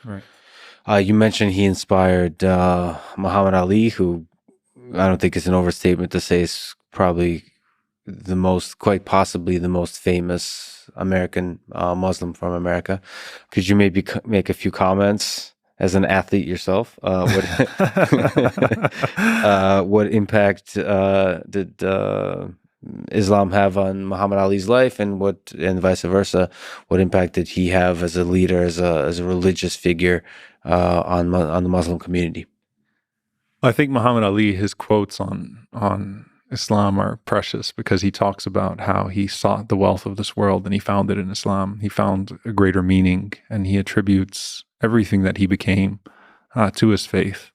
Right. You mentioned he inspired Muhammad Ali, who I don't think it's an overstatement to say is probably quite possibly the most famous American Muslim from America. Could you maybe make a few comments as an athlete yourself? What impact did Islam have on Muhammad Ali's life, and vice versa? What impact did he have as a leader, as a religious figure on the Muslim community? I think Muhammad Ali, his quotes on Islam are precious, because he talks about how he sought the wealth of this world and he found it in Islam. He found a greater meaning, and he attributes everything that he became to his faith.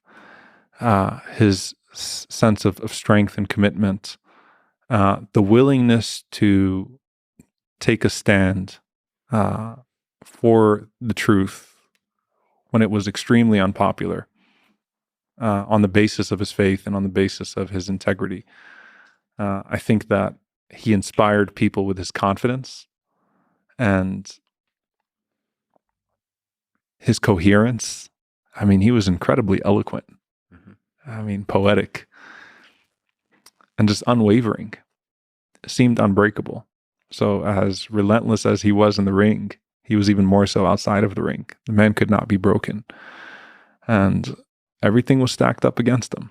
His sense of strength and commitment, the willingness to take a stand for the truth when it was extremely unpopular, on the basis of his faith and on the basis of his integrity. I think that he inspired people with his confidence and his coherence. I mean, he was incredibly eloquent. Mm-hmm. I mean, poetic and just unwavering. Seemed unbreakable. So as relentless as he was in the ring, he was even more so outside of the ring. The man could not be broken. And everything was stacked up against him.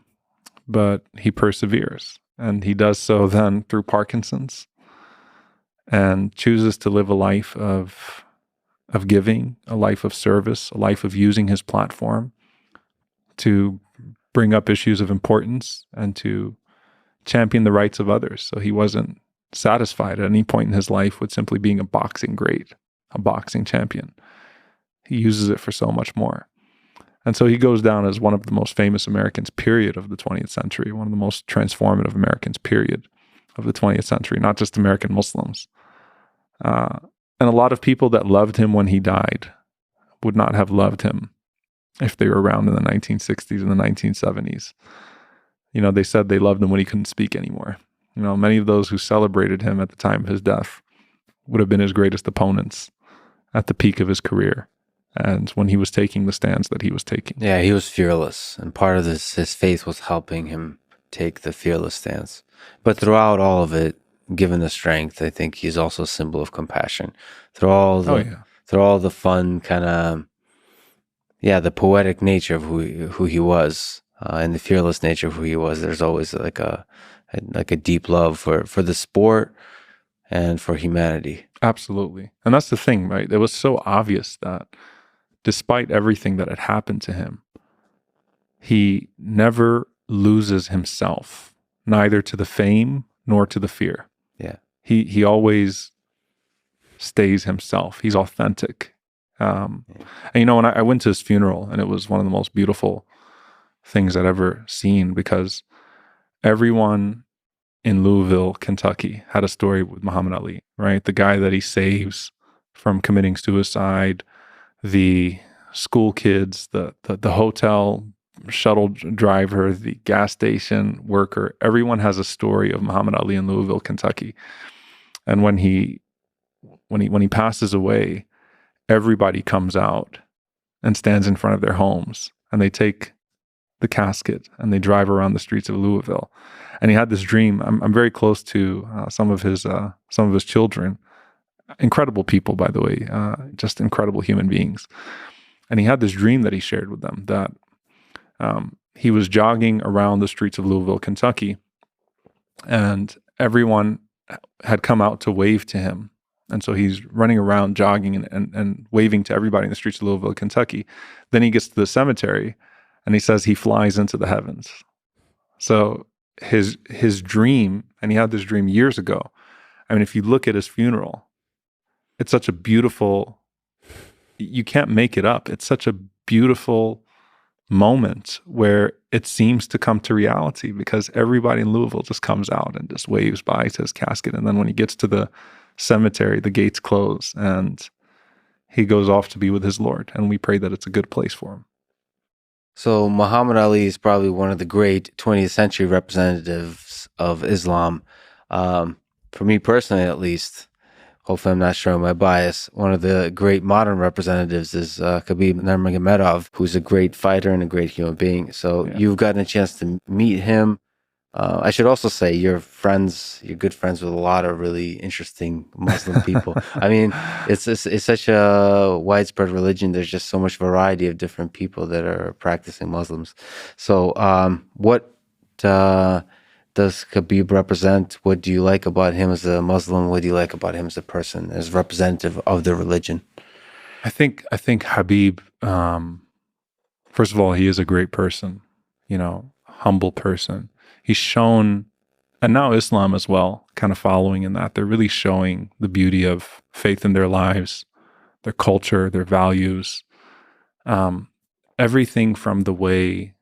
But he perseveres. And he does so then through Parkinson's, and chooses to live a life of giving, a life of service, a life of using his platform to bring up issues of importance and to champion the rights of others. So he wasn't satisfied at any point in his life with simply being a boxing great, a boxing champion. He uses it for so much more. And so he goes down as one of the most famous Americans, period, of the 20th century, one of the most transformative Americans, period, of the 20th century, not just American Muslims. And a lot of people that loved him when he died would not have loved him if they were around in the 1960s and the 1970s. You know, they said they loved him when he couldn't speak anymore. You know, many of those who celebrated him at the time of his death would have been his greatest opponents at the peak of his career, and when he was taking the stands that he was taking. Yeah, he was fearless, and part of his faith was helping him take the fearless stance. But throughout all of it, given the strength, I think he's also a symbol of compassion. Through all the fun kind of, the poetic nature of who he was, and the fearless nature of who he was. There's always like a deep love for the sport and for humanity. Absolutely. And that's the thing, right? It was so obvious that despite everything that had happened to him, he never loses himself, neither to the fame nor to the fear. Yeah. He always stays himself. He's authentic. And you know, when I went to his funeral, and it was one of the most beautiful things I'd ever seen, because everyone in Louisville, Kentucky had a story with Muhammad Ali, right? The guy that he saves from committing suicide, the school kids, the hotel shuttle driver, the gas station worker. Everyone has a story of Muhammad Ali in Louisville, Kentucky. And when he passes away, everybody comes out and stands in front of their homes, and they take the casket and they drive around the streets of Louisville. And he had this dream. I'm very close to some of his children. Incredible people, by the way, just incredible human beings. And he had this dream that he shared with them, that he was jogging around the streets of Louisville, Kentucky, and everyone had come out to wave to him. And so he's running around jogging and waving to everybody in the streets of Louisville, Kentucky. Then he gets to the cemetery, and he says he flies into the heavens. So his dream, and he had this dream years ago. I mean, if you look at his funeral, it's such a beautiful, you can't make it up. It's such a beautiful moment where it seems to come to reality, because everybody in Louisville just comes out and just waves by to his casket. And then when he gets to the cemetery, the gates close and he goes off to be with his Lord. And we pray that it's a good place for him. So Muhammad Ali is probably one of the great 20th century representatives of Islam. For me personally, at least, hopefully I'm not showing my bias. One of the great modern representatives is Khabib Nurmagomedov, who's a great fighter and a great human being. So you've gotten a chance to meet him. I should also say you're good friends with a lot of really interesting Muslim people. I mean, it's such a widespread religion. There's just so much variety of different people that are practicing Muslims. So what does Khabib represent? What do you like about him as a Muslim? What do you like about him as a person, as representative of the religion? I think Khabib, first of all, he is a great person, humble person. He's shown, and now Islam as well, kind of following in that. They're really showing the beauty of faith in their lives, their culture, their values, everything from the way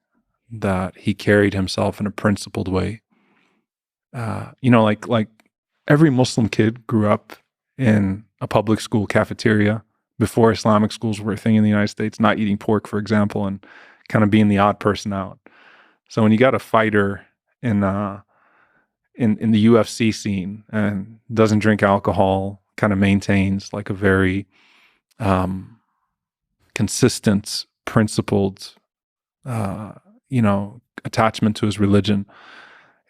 that he carried himself in a principled way. Like every Muslim kid grew up in a public school cafeteria before Islamic schools were a thing in the United States, not eating pork, for example, and kind of being the odd person out. So when you got a fighter in the UFC scene and doesn't drink alcohol, kind of maintains like a very consistent, principled, attachment to his religion,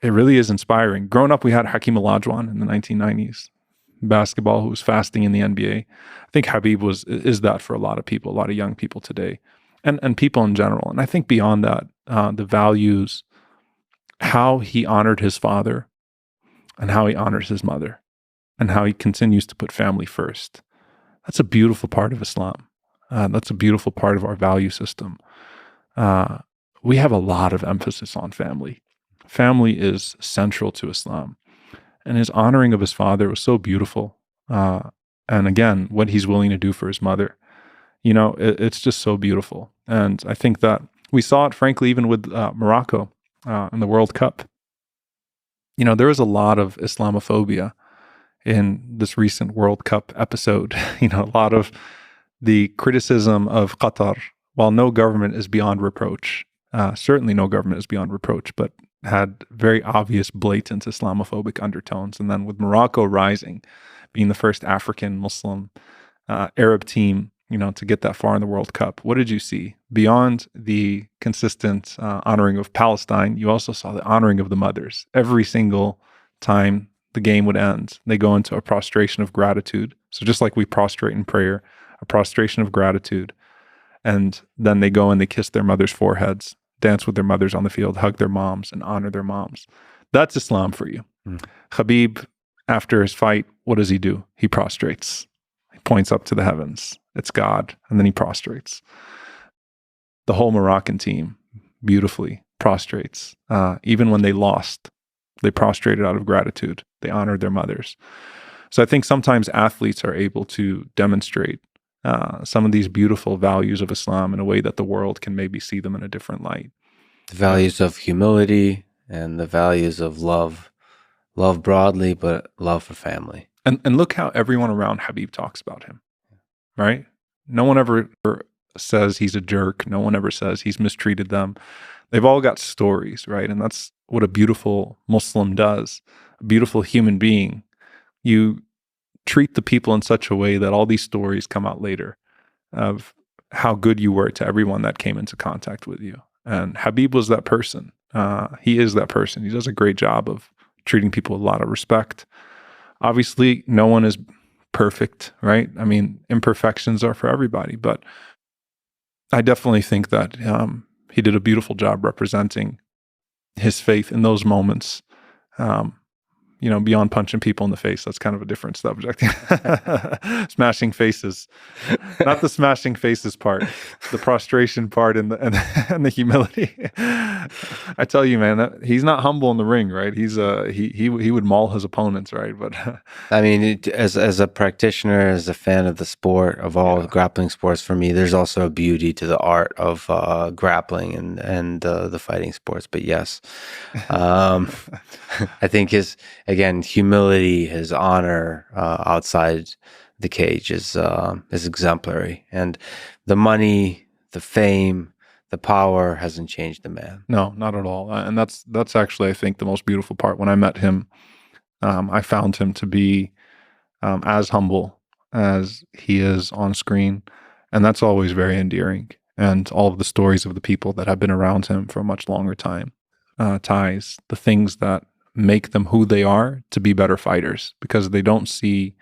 it really is inspiring. Growing up, we had Hakeem Olajuwon in the 1990s, basketball, who was fasting in the NBA. I think Khabib is that for a lot of people, a lot of young people today, and people in general. And I think beyond that, the values, how he honored his father and how he honors his mother and how he continues to put family first. That's a beautiful part of Islam. That's a beautiful part of our value system. We have a lot of emphasis on family. Family is central to Islam. And his honoring of his father was so beautiful. And again, what he's willing to do for his mother, it's just so beautiful. And I think that we saw it, frankly, even with Morocco in the World Cup. There was a lot of Islamophobia in this recent World Cup episode. A lot of the criticism of Qatar, while no government is beyond reproach, certainly no government is beyond reproach, but had very obvious, blatant Islamophobic undertones. And then with Morocco rising, being the first African Muslim Arab team, to get that far in the World Cup, what did you see? Beyond the consistent honoring of Palestine, you also saw the honoring of the mothers. Every single time the game would end, they go into a prostration of gratitude. So just like we prostrate in prayer, a prostration of gratitude. And then they go and they kiss their mothers' foreheads, dance with their mothers on the field, hug their moms, and honor their moms. That's Islam for you. Khabib, after his fight, what does he do? He prostrates. He points up to the heavens. It's God. And then he prostrates. The whole Moroccan team beautifully prostrates. Even when they lost, they prostrated out of gratitude. They honored their mothers. So I think sometimes athletes are able to demonstrate some of these beautiful values of Islam in a way that the world can maybe see them in a different light. The values of humility and the values of love broadly, but love for family. And look how everyone around Khabib talks about him, right? No one ever says he's a jerk. No one ever says he's mistreated them. They've all got stories, right? And that's what a beautiful Muslim does, a beautiful human being. You treat the people in such a way that all these stories come out later of how good you were to everyone that came into contact with you. And Khabib was that person. He is that person. He does a great job of treating people with a lot of respect. Obviously, no one is perfect, right? I mean, imperfections are for everybody, but I definitely think that he did a beautiful job representing his faith in those moments. Beyond punching people in the face, that's kind of a different subject. Smashing faces, not the smashing faces part, the prostration part, and the humility. I tell you, man, he's not humble in the ring, right? He's he would maul his opponents, right? But I mean, as a practitioner, as a fan of the sport, of all grappling sports, for me, there's also a beauty to the art of grappling and the fighting sports. But yes, I think again, humility, his honor outside the cage is exemplary, and the money, the fame, the power hasn't changed the man. No, not at all. And that's actually, I think, the most beautiful part. When I met him, I found him to be as humble as he is on screen. And that's always very endearing. And all of the stories of the people that have been around him for a much longer time ties the things that make them who they are to be better fighters, because they don't see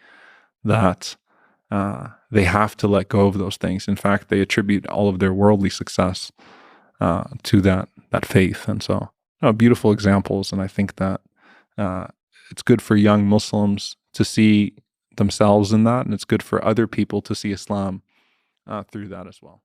that they have to let go of those things. In fact, they attribute all of their worldly success to that faith. And so, beautiful examples. And I think that it's good for young Muslims to see themselves in that, and it's good for other people to see Islam through that as well.